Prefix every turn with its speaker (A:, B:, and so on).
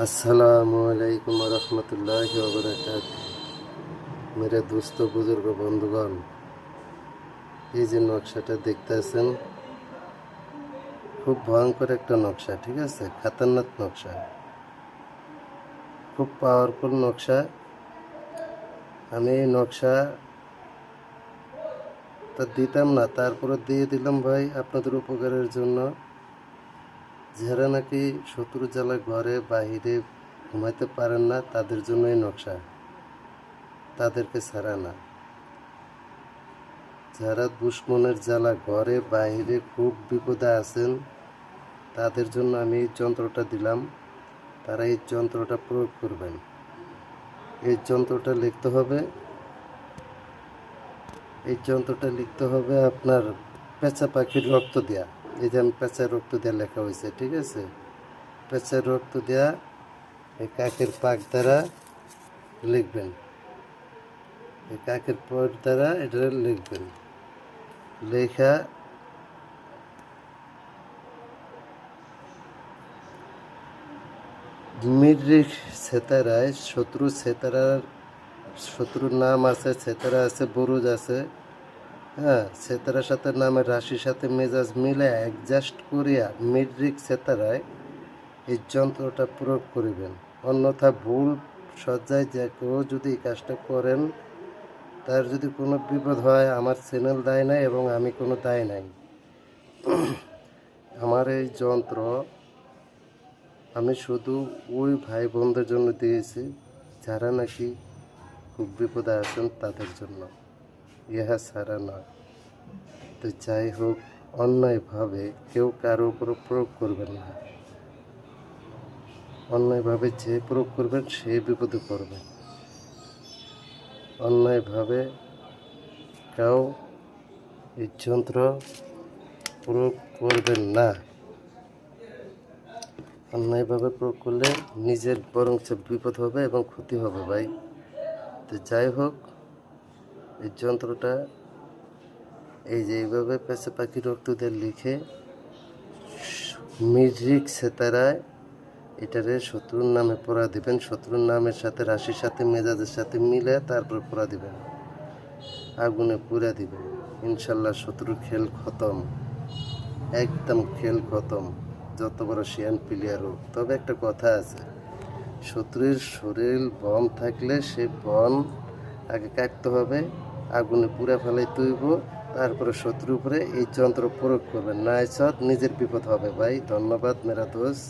A: अस्सलामुअलैकुम वरहमतुल्लाहि वबरकातुहू। मेरे दोस्तों बुजुर्ग बंधुगण, এই যে নকশাটা দেখতেছেন, খুব ভয়ঙ্কর একটা নকশা। ঠিক আছে, খাতারনাক নকশা, খুব পাওয়ারফুল নকশা। আমি এই নকশা তা দিতাম না, তারপরে দিয়ে দিলাম ভাই আপনাদের উপকারের জন্য। যারা নাকি শত্রু জ্বালা ঘরে বাইরে ঘুমাইতে পারেন না, তাদের জন্য এই নকশা, তাদেরকে ছাড়া না। যারা দুশ্মনের জ্বালা ঘরে বাইরে খুব বিপদে আছেন, তাদের জন্য আমি এই যন্ত্রটা দিলাম। তারা এই যন্ত্রটা প্রয়োগ করবেন। এই যন্ত্রটা লিখতে হবে, আপনার পেঁচা পাখির রক্ত দেয়া। এই যে আমি পেঁচার রক্ত দেয়া লেখা হয়েছে, ঠিক আছে। পেঁচার রক্ত দেয়া এই কাকের পাক দ্বারা লিখবেন, এই কাকের পাক দ্বারা এটা লিখবেন। লেখা মিরিক সেতারায় শত্রুর নাম আছে, সেতারা আছে, বুরুজ আছে। হ্যাঁ, সেতারার সাথে নামের রাশির সাথে মেজাজ মিলে অ্যাডজাস্ট করিয়া মিরিক সেতারায় এই যন্ত্রটা প্রয়োগ করিবেন। অন্যথা ভুল সজ্জায় যে কেউ যদি এই কাজটা করেন, তার যদি কোনো বিপদ হয়, আমার চ্যানেল দায় নাই এবং আমি কোনো দায় নাই। আমার এই যন্ত্র আমি শুধু ওই ভাই বোনদের জন্য দিয়েছি যারা নাকি খুব বিপদে আছেন, তাদের জন্য, ইহা ছাড়া নয়। তো যাই হোক, অন্যায়ভাবে কেউ কারো উপর প্রয়োগ করবেন না। অন্যায়ভাবে যে প্রয়োগ করবেন সে বিপদে পড়বেন। অন্যায়ভাবে কেউ এই যন্ত্র প্রয়োগ করবেন না। অন্যায়ভাবে প্রয়োগ করলে নিজের বরং বিপদ হবে এবং ক্ষতি হবে ভাই। তো যাই হোক, এই যন্ত্রটা এই যে এইভাবে পেঁচা পাখির রক্ত দিয়ে লিখে মিরিক সেতারায় এটারে শত্রুর নামে পড়া দিবেন। শত্রুর নামের সাথে রাশির সাথে মেজাজের সাথে মিলে তারপর পড়া দিবেন, আগুনে পুড়া দিবেন। ইনশাল্লাহ শত্রুর খেল খতম, একদম খেল খতম, যত বড় শিয়ান প্লেয়ার হোক। তবে একটা কথা আছে, শত্রুর শরীর বম থাকলে সে বম আগে কাটতে হবে, আগুনে পুড়া ফেলাইতে হইব, তারপরে শত্রুর উপরে এই যন্ত্র প্রয়োগ করবেন। না এসব নিজের বিপদ হবে ভাই। ধন্যবাদ মেরা দোস্ত।